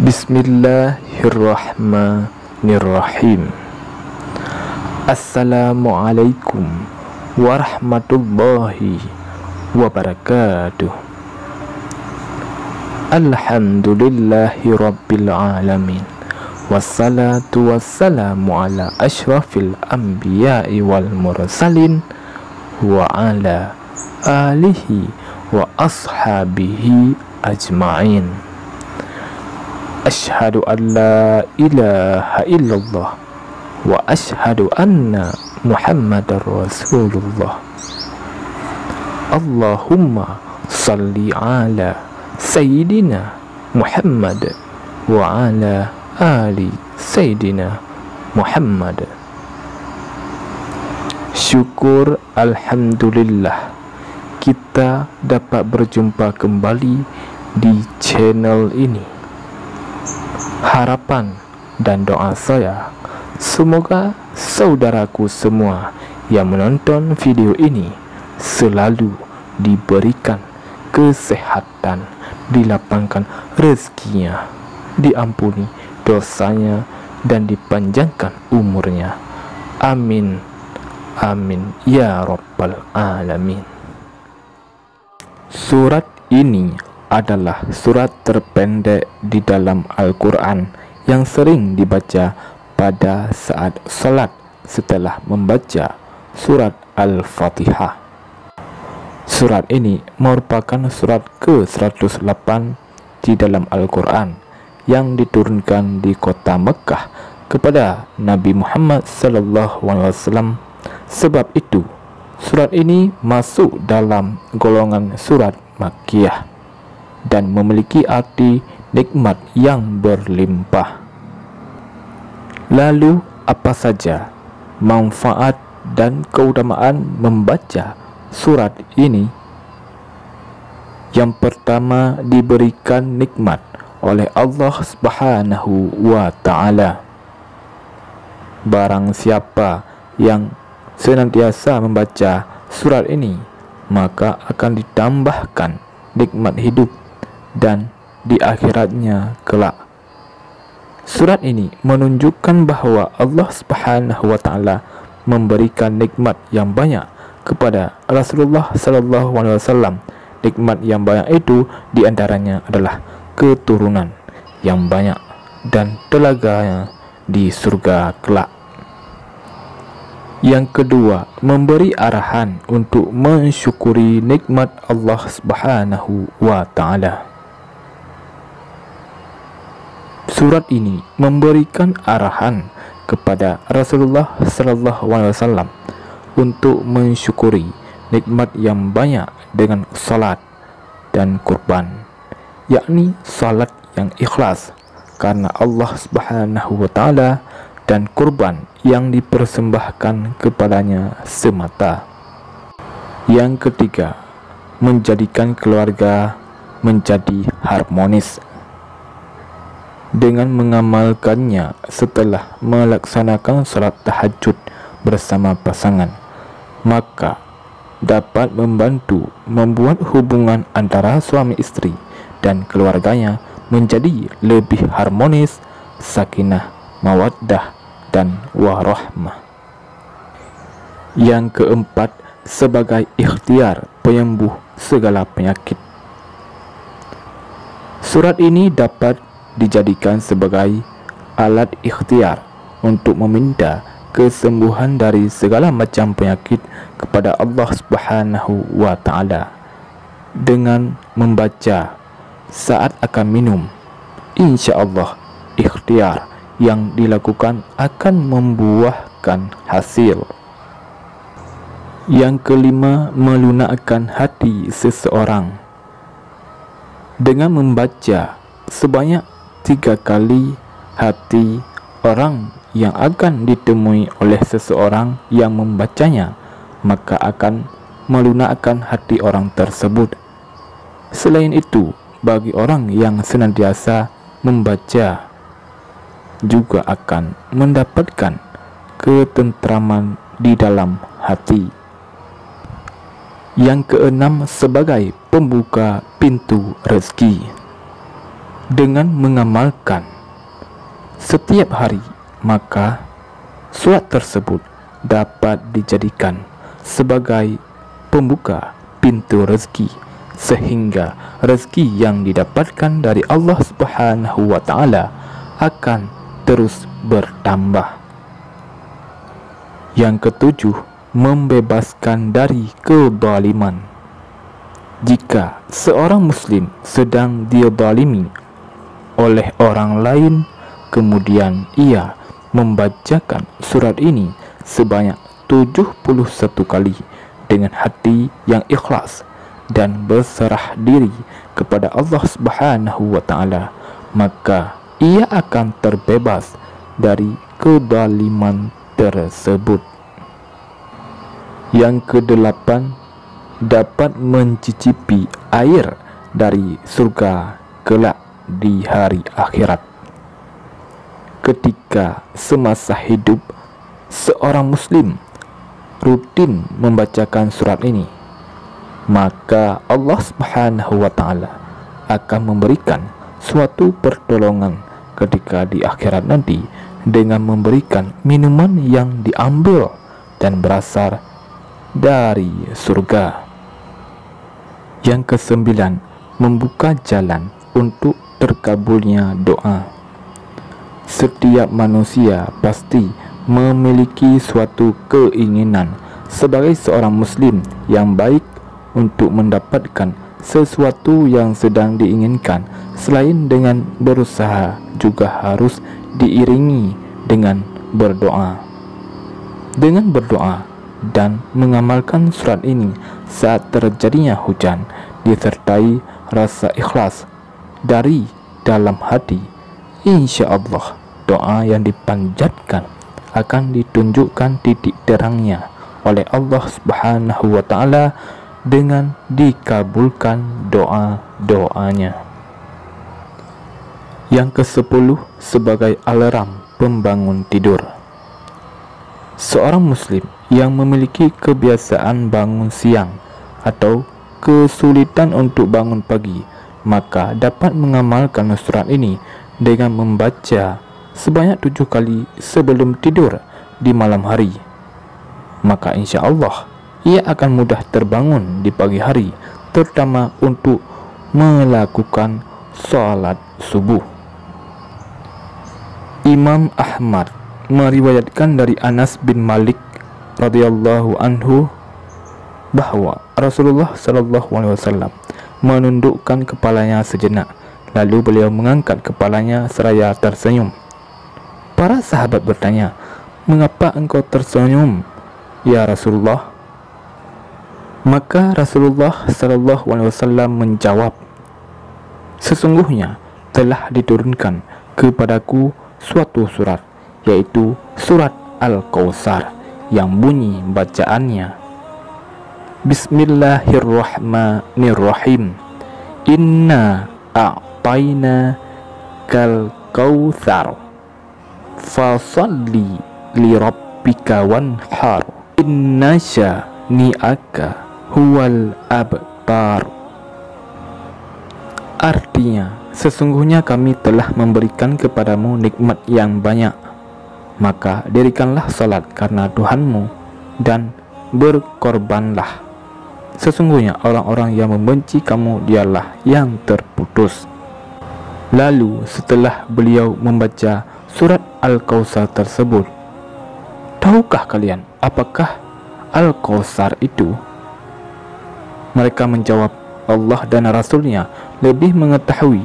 Bismillahirrahmanirrahim. Assalamualaikum warahmatullahi wabarakatuh. Alhamdulillahi rabbil alamin. Wassalatu wassalamu ala ashrafil anbiya'i wal mursalin wa ala alihi wa ashabihi ajma'in. Asyhadu an la ilaha illallah wa asyhadu anna Muhammadar Rasulullah. Allahumma salli ala Sayyidina Muhammad wa ala ali Sayyidina Muhammad. Syukur alhamdulillah kita dapat berjumpa kembali di channel ini. Harapan dan doa saya, semoga saudaraku semua yang menonton video ini selalu diberikan kesehatan, dilapangkan rezekinya, diampuni dosanya, dan dipanjangkan umurnya. Amin, amin ya rabbal alamin. Surat ini adalah surat terpendek di dalam Al-Quran yang sering dibaca pada saat salat setelah membaca surat Al-Fatihah. Surat ini merupakan surat ke-108 di dalam Al-Quran yang diturunkan di kota Mekah kepada Nabi Muhammad SAW. Sebab itu, surat ini masuk dalam golongan surat Makkiyah dan memiliki arti nikmat yang berlimpah. Lalu apa saja manfaat dan keutamaan membaca surat ini? Yang pertama, diberikan nikmat oleh Allah Subhanahu wa Ta'ala. Barang siapa yang senantiasa membaca surat ini, maka akan ditambahkan nikmat hidup dan di akhiratnya kelak. Surat ini menunjukkan bahwa Allah Subhanahu wa Ta'ala memberikan nikmat yang banyak kepada Rasulullah SAW. Nikmat yang banyak itu diantaranya adalah keturunan yang banyak dan telaga di surga kelak. Yang kedua, memberi arahan untuk mensyukuri nikmat Allah Subhanahu wa Ta'ala. Surat ini memberikan arahan kepada Rasulullah SAW untuk mensyukuri nikmat yang banyak dengan salat dan kurban, yakni salat yang ikhlas karena Allah Subhanahu wa Ta'ala, dan kurban yang dipersembahkan kepadanya semata. Yang ketiga, menjadikan keluarga menjadi harmonis. Dengan mengamalkannya setelah melaksanakan salat tahajud bersama pasangan, maka dapat membantu membuat hubungan antara suami istri dan keluarganya menjadi lebih harmonis, sakinah, mawaddah, dan warahmah. Yang keempat, sebagai ikhtiar penyembuh segala penyakit. Surat ini dapat dijadikan sebagai alat ikhtiar untuk meminta kesembuhan dari segala macam penyakit kepada Allah Subhanahu wa Ta'ala. Dengan membaca saat akan minum, insya Allah ikhtiar yang dilakukan akan membuahkan hasil. Yang kelima, melunakkan hati seseorang. Dengan membaca sebanyak 3 kali, hati orang yang akan ditemui oleh seseorang yang membacanya, maka akan melunakkan hati orang tersebut. Selain itu, bagi orang yang senantiasa membaca juga akan mendapatkan ketentraman di dalam hati. Yang keenam, sebagai pembuka pintu rezeki. dengan mengamalkan setiap hari, maka surat tersebut dapat dijadikan sebagai pembuka pintu rezeki, sehingga rezeki yang didapatkan dari Allah Subhanahu wa Ta'ala akan terus bertambah. Yang ketujuh, membebaskan dari kezaliman. Jika seorang muslim sedang dizalimi oleh orang lain, kemudian ia membacakan surat ini sebanyak 71 kali dengan hati yang ikhlas dan berserah diri kepada Allah Subhanahu wa Ta'ala, maka ia akan terbebas dari kezaliman tersebut. Yang kedelapan, dapat mencicipi air dari surga kelak di hari akhirat. Ketika semasa hidup seorang muslim rutin membacakan surat ini, maka Allah Subhanahu wa Ta'ala akan memberikan suatu pertolongan ketika di akhirat nanti dengan memberikan minuman yang diambil dan berasal dari surga. Yang kesembilan, membuka jalan untuk terkabulnya doa. Setiap manusia pasti memiliki suatu keinginan sebagai seorang muslim yang baik untuk mendapatkan sesuatu yang sedang diinginkan. Selain dengan berusaha, juga harus diiringi dengan berdoa. Dengan berdoa dan mengamalkan surat ini saat terjadinya hujan, disertai rasa ikhlas dari dalam hati, insya Allah doa yang dipanjatkan akan ditunjukkan titik terangnya oleh Allah Subhanahu wa Ta'ala dengan dikabulkan doa-doanya. Yang ke-10, sebagai alarm pembangun tidur. Seorang muslim yang memiliki kebiasaan bangun siang atau kesulitan untuk bangun pagi, maka dapat mengamalkan surat ini dengan membaca sebanyak 7 kali sebelum tidur di malam hari. Maka insya Allah ia akan mudah terbangun di pagi hari, terutama untuk melakukan salat subuh. Imam Ahmad meriwayatkan dari Anas bin Malik radhiyallahu anhu bahwa Rasulullah sallallahu alaihi wasallam menundukkan kepalanya sejenak, lalu beliau mengangkat kepalanya seraya tersenyum. Para sahabat bertanya, "Mengapa engkau tersenyum, ya Rasulullah?" Maka Rasulullah sallallahu alaihi wasallam menjawab, "Sesungguhnya telah diturunkan kepadaku suatu surat, yaitu surat Al-Kautsar, yang bunyi bacaannya, Bismillahirrahmanirrahim. Inna a'tayna kal kautsar, fasalli li rabbika wanhar, inna syani'aka huwal abtar. Artinya, sesungguhnya kami telah memberikan kepadamu nikmat yang banyak, maka dirikanlah salat karena Tuhanmu dan berkorbanlah. Sesungguhnya orang-orang yang membenci kamu dialah yang terputus. Lalu setelah beliau membaca surat Al-Kautsar tersebut, tahukah kalian apakah Al-Kautsar itu? Mereka menjawab, Allah dan Rasulnya lebih mengetahui.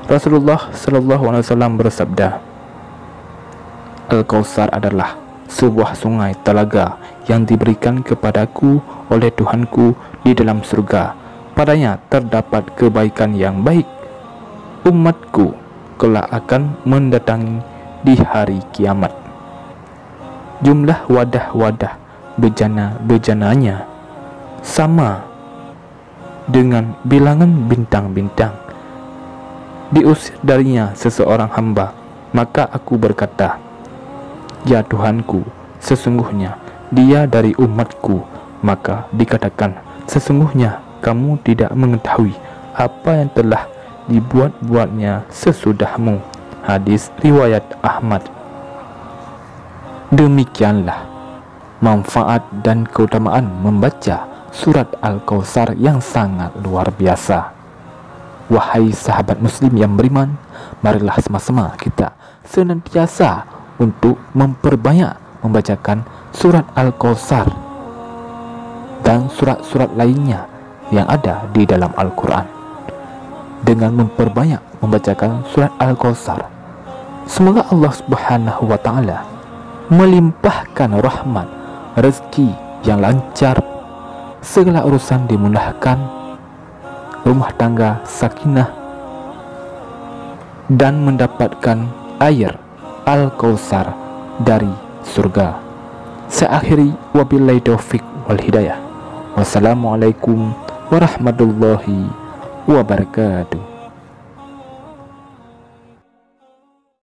Rasulullah SAW bersabda, Al-Kautsar adalah sebuah sungai telaga yang diberikan kepadaku oleh Tuhanku di dalam surga. Padanya terdapat kebaikan yang baik. Umatku kelak akan mendatangi di hari kiamat. Jumlah wadah-wadah bejana-bejananya sama dengan bilangan bintang-bintang. Diusir darinya seseorang hamba, maka aku berkata, Ya Tuhanku, sesungguhnya dia dari umatku. Maka dikatakan, sesungguhnya kamu tidak mengetahui apa yang telah dibuat-buatnya sesudahmu. Hadis riwayat Ahmad. Demikianlah manfaat dan keutamaan membaca surat Al-Kautsar yang sangat luar biasa. Wahai sahabat muslim yang beriman, marilah sama-sama kita senantiasa untuk memperbanyak membacakan surat Al-Kautsar dan surat-surat lainnya yang ada di dalam Al-Quran. Dengan memperbanyak membacakan surat Al-Kautsar, semoga Allah Subhanahu wa Ta'ala melimpahkan rahmat, rezeki yang lancar, segala urusan dimudahkan, rumah tangga sakinah, dan mendapatkan air Al-Kautsar dari surga. Saya akhiri, wabillahi taufik wal hidayah. Wassalamualaikum warahmatullahi wabarakatuh.